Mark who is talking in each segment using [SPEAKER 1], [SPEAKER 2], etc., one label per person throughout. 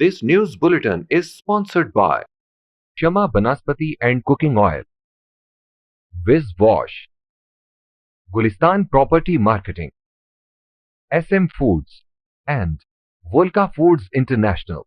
[SPEAKER 1] This news bulletin is sponsored by Shama Banaspati and Cooking Oil, Viz Wash, Gulistan Property Marketing, SM Foods, and Volca Foods International.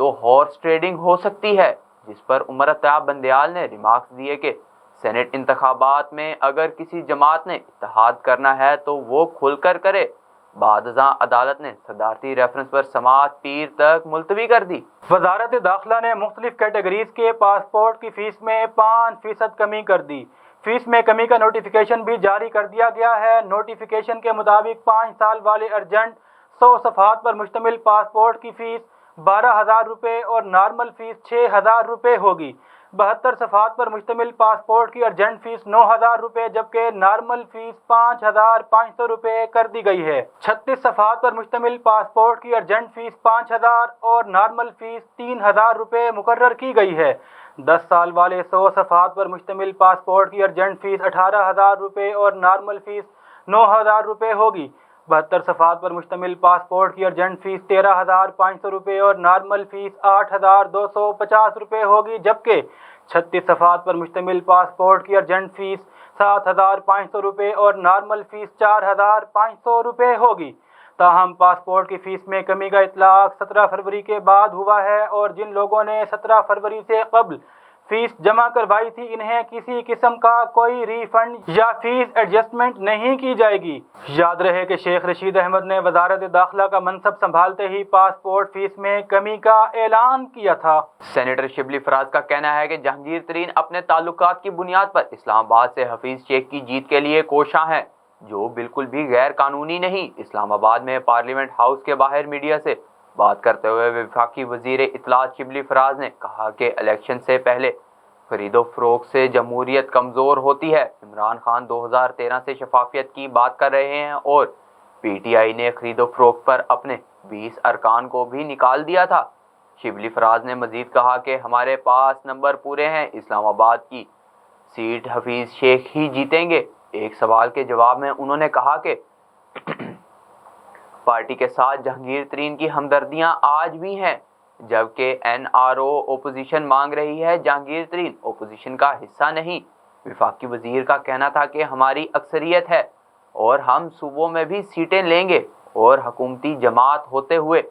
[SPEAKER 2] تو horse trading ہو سکتی ہے، جس پر عمر اتیاب بندیال نے remarks دیے کہ Saint انتخابات میں اگر کسی جماعت نے اتحاد کرنا ہے تو وہ کھل کر کرے۔ بعد ازاں عدالت نے صدارتی ریفرنس پر سماعت پیر تک ملتوی کر دی۔
[SPEAKER 3] وزارت داخلہ نے مختلف کیٹیگریز کے پاسپورٹ کی فیس میں 5% کمی کر دی۔ فیس میں کمی کا نوٹیفیکیشن بھی جاری کر دیا گیا ہے۔ نوٹیفیکیشن کے مطابق 5 سال والے ارجنٹ 100 صفحات پر مشتمل پاسپورٹ کی فیس 12,000 روپے اور نارمل فیس 6,000 روپے ہوگی۔ 72 صفحات پر مشتمل پاسپورٹ کی ارجنٹ فیس 9,000 روپے جبکہ نارمل فیس 5,500 روپے کر دی گئی ہے۔ 36 صفحات پر مشتمل پاسپورٹ کی ارجنٹ فیس 5,000 اور نارمل فیس 3,000 روپے مقرر کی گئی ہے۔ 10 سال والے 100 صفحات پر مشتمل پاسپورٹ کی ارجنٹ فیس 18,000 روپے اور نارمل فیس 9,000 روپے ہوگی۔ 72 صفحات پر مشتمل پاسپورٹ کی ارجنٹ فیس 13,500 روپے اور نارمل فیس 8,250 روپے ہوگی جبکہ 36 صفحات پر مشتمل پاسپورٹ کی ارجنٹ فیس 7,500 روپے اور نارمل فیس 4,500 روپے ہوگی۔ تاہم پاسپورٹ کی فیس میں کمی کا اطلاق 17 فروری کے بعد ہوا ہے اور جن لوگوں نے 17 فروری سے قبل فیس جمع کروائی تھی انہیں کسی قسم کا کوئی ری فنڈ یا فیس ایڈجسٹمنٹ نہیں کی جائے گی۔ یاد رہے کہ شیخ رشید احمد نے وزارت داخلہ کا منصب سنبھالتے ہی پاسپورٹ فیس میں کمی کا اعلان کیا تھا۔
[SPEAKER 2] سینیٹر شبلی فراز کا کہنا ہے کہ جہانگیر ترین اپنے تعلقات کی بنیاد پر اسلام آباد سے حفیظ شیخ کی جیت کے لیے کوشاں ہیں، جو بالکل بھی غیر قانونی نہیں۔ اسلام آباد میں پارلیمنٹ ہاؤس کے باہر میڈیا سے بات کرتے ہوئے وفاقی وزیر اطلاعات شبلی فراز نے کہا کہ الیکشن سے پہلے خرید و فروخت سے جمہوریت کمزور ہوتی ہے۔ عمران خان 2013 سے شفافیت کی بات کر رہے ہیں اور پی ٹی آئی نے خرید و فروخت پر اپنے 20 ارکان کو بھی نکال دیا تھا۔ شبلی فراز نے مزید کہا کہ ہمارے پاس نمبر پورے ہیں، اسلام آباد کی سیٹ حفیظ شیخ ہی جیتیں گے۔ ایک سوال کے جواب میں انہوں نے کہا کہ پارٹی کے ساتھ جہانگیر ترین کی ہمدردیاں آج بھی ہیں، جبکہ این آر او اپوزیشن مانگ رہی ہے، جہانگیر ترین اپوزیشن کا حصہ نہیں۔ وفاقی وزیر کا کہنا تھا کہ ہماری اکثریت ہے اور ہم صوبوں میں بھی سیٹیں لیں گے اور حکومتی جماعت ہوتے ہوئے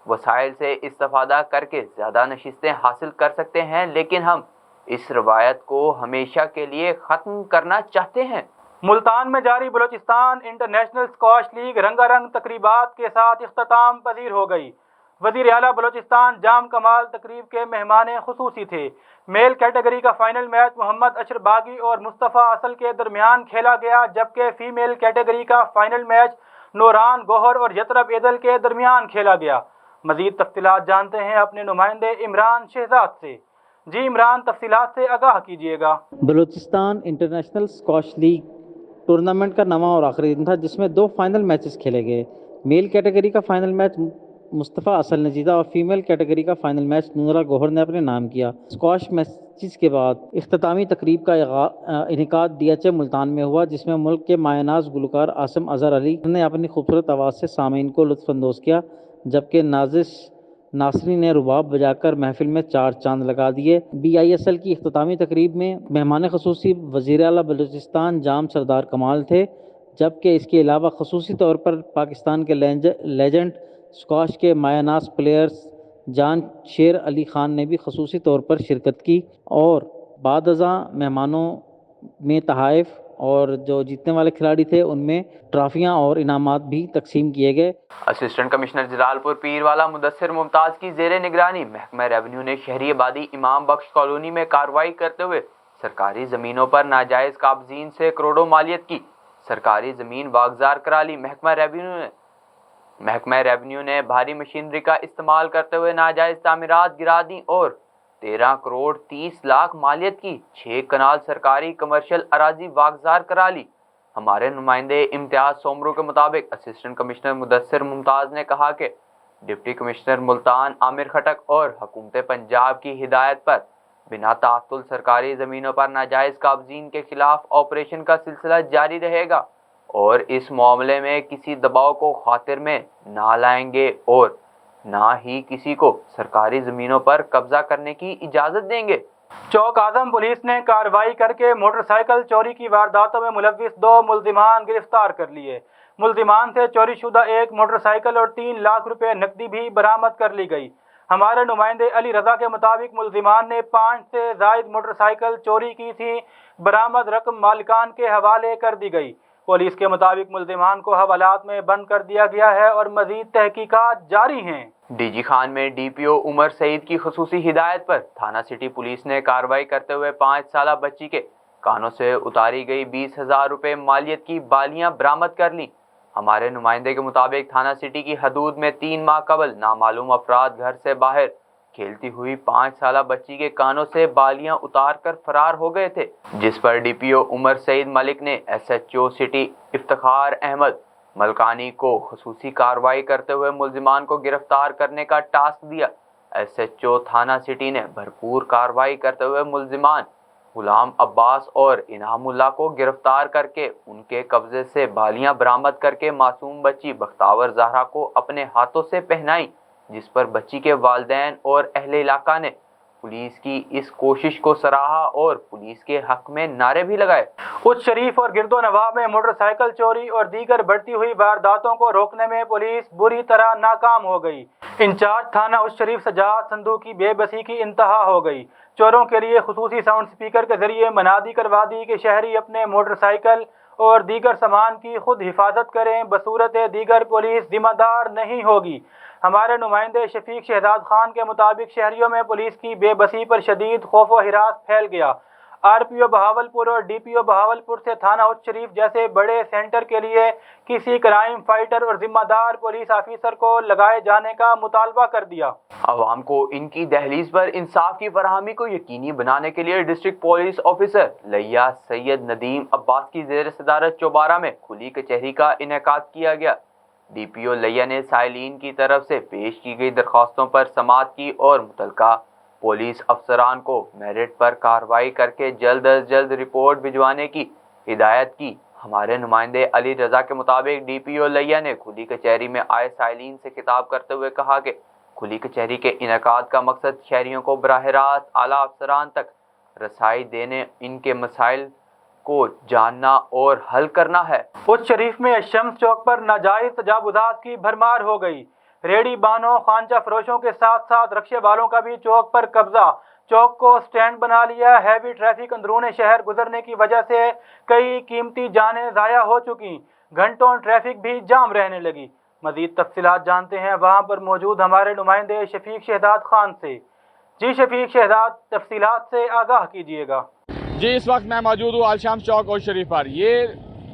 [SPEAKER 2] وسائل سے استفادہ کر کے زیادہ نشستیں حاصل کر سکتے ہیں، لیکن ہم اس روایت کو ہمیشہ کے لیے ختم کرنا چاہتے ہیں۔
[SPEAKER 3] ملتان میں جاری بلوچستان انٹرنیشنل اسکواش لیگ رنگا رنگ تقریبات کے ساتھ اختتام پذیر ہو گئی۔ وزیر اعلیٰ بلوچستان جام کمال تقریب کے مہمان خصوصی تھے۔ میل کیٹیگری کا فائنل میچ محمد اشر باغی اور مصطفیٰ اصل کے درمیان کھیلا گیا جبکہ فیمیل کیٹیگری کا فائنل میچ نوران گوہر اور یترب ایدل کے درمیان کھیلا گیا۔ مزید تفصیلات جانتے ہیں اپنے نمائندے عمران شہزاد سے۔ جی عمران، تفصیلات سے آگاہ کیجیے گا۔
[SPEAKER 4] Balochistan international squash league tournament کا نواں اور آخری دن تھا جس میں 2 فائنل میچز کھیلے گئے۔ میل کیٹیگری کا فائنل میچ مصطفیٰ اصل نے جیتا اور فیمیل کیٹیگری کا فائنل میچ نورا گوہر نے اپنے نام کیا۔ اسکواش میچز کے بعد اختتامی تقریب کا انعقاد ڈی ایچ اے ملتان میں ہوا جس میں ملک کے مایہ ناز گلوکار عاصم اظہر علی نے اپنی خوبصورت آواز سے سامعین کو لطف اندوز کیا، جبکہ نازش ناصری نے رباب بجا کر محفل میں 4 چاند لگا دیے۔ بی آئی ایس ایل کی اختتامی تقریب میں مہمان خصوصی وزیر اعلیٰ بلوچستان جام سردار کمال تھے، جبکہ اس کے علاوہ خصوصی طور پر پاکستان کے لیجنڈ اسکواش کے مایہ ناز پلیئرز جان شیر علی خان نے بھی خصوصی طور پر شرکت کی اور بعد ازاں مہمانوں میں تحائف اور جو جیتنے والے کھلاڑی تھے ان میں ٹرافیاں اور انعامات بھی تقسیم کیے گئے۔
[SPEAKER 2] اسسٹنٹ کمشنر جلال پور پیر والا مدثر ممتاز کی زیر نگرانی محکمہ ریونیو نے شہری آبادی امام بخش کالونی میں کارروائی کرتے ہوئے سرکاری زمینوں پر ناجائز قابضین سے کروڑوں مالیت کی سرکاری زمین واگزار کرا لی۔ محکمہ ریونیو نے بھاری مشینری کا استعمال کرتے ہوئے ناجائز تعمیرات گرا دیں اور 13 کروڑ 30 لاکھ مالیت کی 6 کنال سرکاری کمرشل اراضی واگزار کرا لی۔ ہمارے نمائندے امتیاز سومرو کے مطابق اسسٹنٹ کمشنر مدثر ممتاز نے کہا کہ ڈپٹی کمشنر ملتان عامر خٹک اور حکومت پنجاب کی ہدایت پر بنا تعطل سرکاری زمینوں پر ناجائز قابضین کے خلاف آپریشن کا سلسلہ جاری رہے گا اور اس معاملے میں کسی دباؤ کو خاطر میں نہ لائیں گے اور نہ ہی کسی کو سرکاری زمینوں پر قبضہ کرنے کی اجازت دیں گے۔
[SPEAKER 3] چوک اعظم پولیس نے کارروائی کر کے موٹر سائیکل چوری کی وارداتوں میں ملوث 2 ملزمان گرفتار کر لیے۔ ملزمان سے چوری شدہ 1 موٹر سائیکل اور 3 لاکھ روپے نقدی بھی برآمد کر لی گئی۔ ہمارے نمائندے علی رضا کے مطابق ملزمان نے 5 سے زائد موٹر سائیکل چوری کی تھی، برآمد رقم مالکان کے حوالے کر دی گئی۔ پولیس کے مطابق ملزمان کو حوالات میں بند کر دیا گیا ہے اور مزید تحقیقات جاری ہیں۔
[SPEAKER 2] ڈی جی خان میں ڈی پی او عمر سعید کی خصوصی ہدایت پر تھانہ سٹی پولیس نے کارروائی کرتے ہوئے 5 سالہ بچی کے کانوں سے اتاری گئی 20,000 روپے مالیت کی بالیاں برآمد کر لیں۔ ہمارے نمائندے کے مطابق تھانہ سٹی کی حدود میں 3 ماہ قبل نامعلوم افراد گھر سے باہر کھیلتی ہوئی 5 سالہ بچی کے کانوں سے بالیاں اتار کر فرار ہو گئے تھے، جس پر ڈی پی او عمر سعید ملک نے S H O city Iftikhar Ahmed Malkani کو خصوصی کارروائی کرتے ہوئے ملزمان کو گرفتار کرنے کا ٹاسک دیا۔ ایس ایچ او تھانہ سٹی نے بھرپور کارروائی کرتے ہوئے ملزمان غلام عباس اور انعام اللہ کو گرفتار کر کے ان کے قبضے سے بالیاں برآمد کر کے معصوم بچی بختاور زہرا کو اپنے ہاتھوں سے پہنائی، جس پر بچی کے والدین اور اہل علاقہ نے پولیس کی اس کوشش کو سراہا اور پولیس کے حق میں نعرے بھی لگائے۔
[SPEAKER 3] اچ شریف اور گرد و نواح میں موٹر سائیکل چوری اور دیگر بڑھتی ہوئی وارداتوں کو روکنے میں پولیس بری طرح ناکام ہو گئی۔ انچارج تھانہ اچ شریف سجاد سندھو کی بے بسی کی انتہا ہو گئی۔ چوروں کے لیے خصوصی ساؤنڈ سپیکر کے ذریعے منادی کروا دی کہ شہری اپنے موٹر سائیکل اور دیگر سامان کی خود حفاظت کریں، بصورت دیگر پولیس ذمہ دار نہیں ہوگی۔ ہمارے نمائندے شفیق شہزاد خان کے مطابق شہریوں میں پولیس کی بے بسی پر شدید خوف و ہراس پھیل گیا۔ آر پی او بہاولپور اور ڈی پی او بہاولپور سے تھانہ اچ شریف جیسے بڑے سینٹر کے لیے کسی کرائم فائٹر اور ذمہ دار پولیس آفیسر کو لگائے جانے کا مطالبہ کر دیا۔
[SPEAKER 2] عوام کو ان کی دہلیز پر انصاف کی فراہمی کو یقینی بنانے کے لیے ڈسٹرکٹ پولیس آفیسر لیا سید ندیم عباس کی زیر صدارت چوبارہ میں کھلی کچہری کا انعقاد کیا گیا۔ ڈی پی او لیا نے سائلین کی طرف سے پیش کی گئی درخواستوں پر سماعت کی اور متعلقہ پولیس افسران کو میرٹ پر کارروائی کر کے جلد از جلد رپورٹ بھجوانے کی ہدایت کی۔ ہمارے نمائندے علی رضا کے مطابق ڈی پی او لیا نے کھلی کچہری میں آئے سائلین سے خطاب کرتے ہوئے کہا کہ کھلی کچہری کے انعقاد کا مقصد شہریوں کو براہ راست اعلیٰ افسران تک رسائی دینے، ان کے مسائل کو جاننا اور حل کرنا ہے۔
[SPEAKER 3] اچ شریف میں شمس چوک پر ناجائز تجاوزات کی بھرمار ہو گئی۔ ریڑی بانوں، خانچہ فروشوں کے ساتھ ساتھ رکشے والوں کا بھی چوک پر قبضہ۔ چوک کو سٹینڈ بنا لیا۔ ہیوی ٹریفک اندرون شہر گزرنے کی وجہ سے کئی قیمتی جانیں ضائع ہو چکی، گھنٹوں ٹریفک بھی جام رہنے لگی۔ مزید تفصیلات جانتے ہیں وہاں پر موجود ہمارے نمائندے شفیق شہزاد خان سے۔ جی شفیق شہزاد، تفصیلات سے آگاہ کیجیے گا۔
[SPEAKER 5] جی، اس وقت میں موجود ہوں الشمس چوک اور شریف پر۔ یہ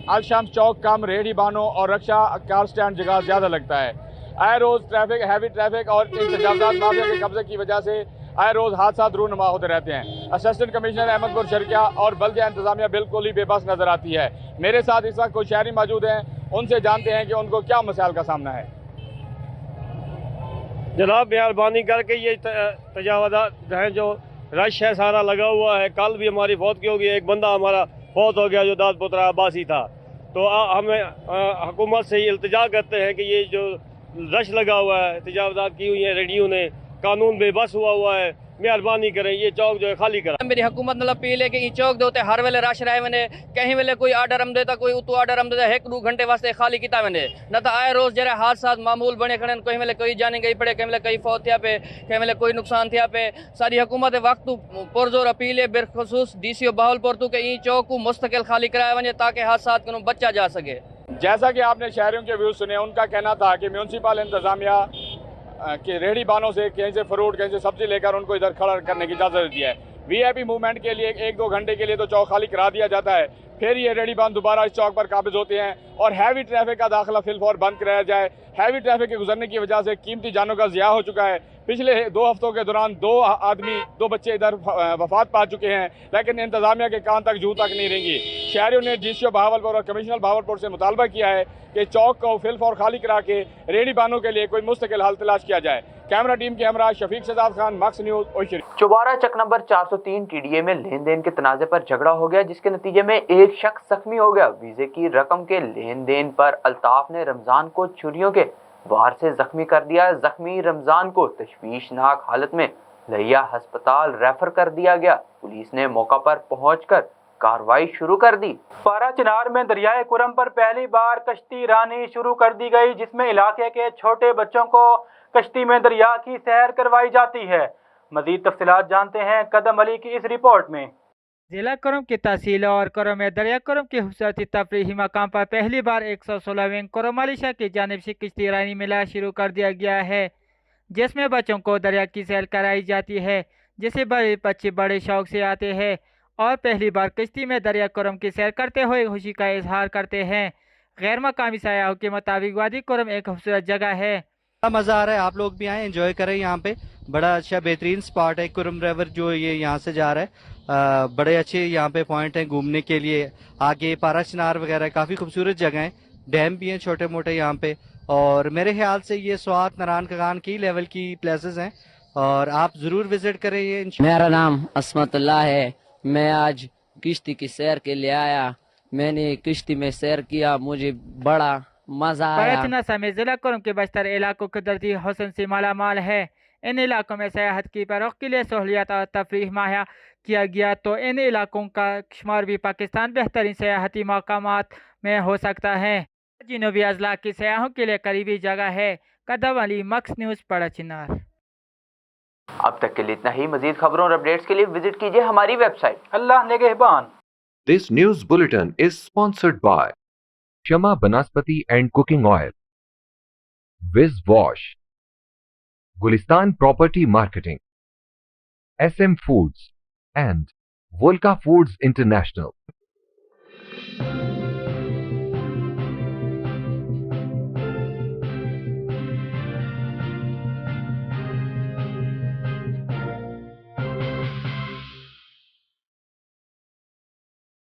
[SPEAKER 5] الشمس چوک کم ریڑھی بانوں اور رکشہ کار سٹینڈ جگہ زیادہ لگتا ہے۔ آئے روز ٹریفک، ہیوی ٹریفک اور ان تجاوزات مافیا کے قبضے کی وجہ سے آئے روز حادثات رونما ہوتے رہتے ہیں۔ اسسٹنٹ کمشنر احمد پور شرکیہ اور بلدیہ انتظامیہ بالکل ہی بے بس نظر آتی ہے۔ میرے ساتھ اس وقت کچھ شہری موجود ہیں، ان سے جانتے ہیں کہ ان کو کیا مسائل کا سامنا ہے۔
[SPEAKER 6] جناب مہربانی کر کے یہ تجاوزات ہیں، جو رش ہے سارا لگا ہوا ہے۔ کل بھی ہماری فوت کی ہوگی، ایک بندہ ہمارا فوت ہو گیا جو داد پترا عباسی تھا۔ تو ہمیں حکومت سے یہ التجا کرتے ہیں کہ یہ جو رش لگا ہوا ہے، تجاوزات کی ہوئی ہیں ریڈیو نے، قانون بے بس ہوا ہے، مہربانی کریں یہ چوک جو ہے خالی کرا۔
[SPEAKER 7] میری حکومت نال اپیل ہے کہ یہ چوک دے ہر ویلے رش رہے ونے، کہیں ویلے کوئی آرڈر ہم دیتا، کوئی اتو آرڈر ہم دیتا، 1-2 گھنٹے واسطے خالی کیتا ونے، نہ تو آئے روز جڑے حادثات معمول بنے کھڑے، کہیں ویلے کوئی جانے گئی پڑے، کہیں ویلے کوئی فوت تھیا پہ، کہیں ویلے کوئی نقصان تھیا پہ۔ ساری حکومت وقت تو پرزور اپیل ہے بالخصوص ڈی سی او بہاولپور تو کہ یہ چوک کو مستقل خالی کرایا ونے تاکہ حادثات کو بچا جا سکے۔
[SPEAKER 5] جیسا کہ آپ نے شہریوں کے ویوز سنے، ان کا کہنا تھا کہ میونسپل انتظامیہ کہ ریڑھی بانوں سے کہیں سے فروٹ، کہیں سے سبزی لے کر ان کو ادھر کھڑا کرنے کی اجازت دی ہے۔ وی آئی پی موومنٹ کے لیے 1-2 گھنٹے کے لیے تو چوک خالی کرا دیا جاتا ہے، پھر یہ ریڑھی بان دوبارہ اس چوک پر قابض ہوتے ہیں اور ہیوی ٹریفک کا داخلہ فی الفور بند کرایا جائے۔ ہیوی ٹریفک کے گزرنے کی وجہ سے قیمتی جانوں کا ضیاع ہو چکا ہے۔ پچھلے 2 ہفتوں کے دوران 2 بچے ادھر وفات پا چکے ہیں، لیکن انتظامیہ کے کان تک جھو تک نہیں رہیں گی۔ شہریوں نے ڈی سی او بہاولپور اور کمشنر بہاولپور سے مطالبہ کیا ہے کہ چوک کو فی الفور خالی کرا کے ریڑھی بانوں کے لیے کوئی مستقل حل تلاش کیا جائے۔ کیمرہ ٹیم کے ہمراہ شفیق شہزاد خان، ماکس نیوز، اوشری۔
[SPEAKER 2] چوبارہ چک نمبر 403 ٹی ڈی اے میں لین دین کے تنازع پر جھگڑا ہو گیا، جس کے نتیجے میں ایک شخص زخمی ہو گیا۔ ویزے کی رقم کے لین دین پر الطاف نے رمضان کو چھریوں کے وار سے زخمی کر دیا۔ زخمی رمضان کو تشویشناک حالت میں لیا ہسپتال ریفر کر دیا گیا۔ پولیس نے موقع پر پہنچ کر کارروائی شروع کر دی۔
[SPEAKER 3] پارا چنار میں دریائے کرم پر پہلی بار کشتی رانی شروع کر دی گئی، جس میں علاقے کے چھوٹے بچوں کو کشتی میں دریا کی سیر کروائی جاتی ہے۔ مزید تفصیلات جانتے ہیں قدم علی کی اس رپورٹ میں۔
[SPEAKER 8] ضلع کرم کی تحصیل اور کرم میں دریا کرم کے خوبصورتی تفریحی مقام پر پہلی بار 116ویں کرم علی شاہ کی جانب سے کشتی رانی میلہ شروع کر دیا گیا ہے، جس میں بچوں کو دریا کی سیر کرائی جاتی ہے، جسے بڑے بچے بڑے شوق سے آتے ہیں اور پہلی بار کشتی میں دریا کرم کی سیر کرتے ہوئے خوشی کا اظہار کرتے ہیں۔ غیر مقامی سیاحوں کے مطابق وادی کرم ایک خوبصورت جگہ ہے۔
[SPEAKER 9] بڑا مزہ آ رہا ہے، آپ لوگ بھی آئیں انجوائے کریں، یہاں پہ بڑا اچھا بہترین سپاٹ ہے کرم ریور جو یہ یہاں سے جا رہا ہے، بڑے اچھے یہاں پہ پوائنٹ ہیں گھومنے کے لیے، آگے پارا چنار وغیرہ کافی خوبصورت جگہ ہیں، ڈیم بھی ہیں چھوٹے موٹے یہاں پہ، اور میرے خیال سے یہ سوات نران کغان کی لیول کی پلیسز ہیں اور آپ ضرور وزٹ کریں یہ
[SPEAKER 10] میرا نام عصمت اللہ ہے، میں آج کشتی کی سیر کے لیے آیا، میں نے کشتی میں سیر کیا، مجھے بڑا مزہ آیا۔
[SPEAKER 8] بڑا میں ضلع کرم کے بیشتر علاقوں قدرتی حسن سے مالا مال ہے۔ ان علاقوں میں سیاحت کی فروغ کے لیے سہولیات اور تفریح مہیا کیا گیا تو ان علاقوں کا شمار بھی پاکستان بہترین سیاحتی مقامات میں ہو سکتا ہے۔ جنوبی اضلاع کے سیاحوں کے لیے قریبی جگہ ہے۔ قدم علی، مکس نیوز، پڑا چنار۔
[SPEAKER 2] اب تک کے لیے اتنا ہی۔ مزید خبروں اور اپڈیٹس کے لیے وزٹ کیجیے ہماری ویب سائٹ۔
[SPEAKER 3] اللہ نگہبان۔
[SPEAKER 1] This news bulletin is sponsored by Shama Banaspati and Cooking Oil, Viz Wash, Gulistan Property Marketing, SM Foods, and Volca Foods International.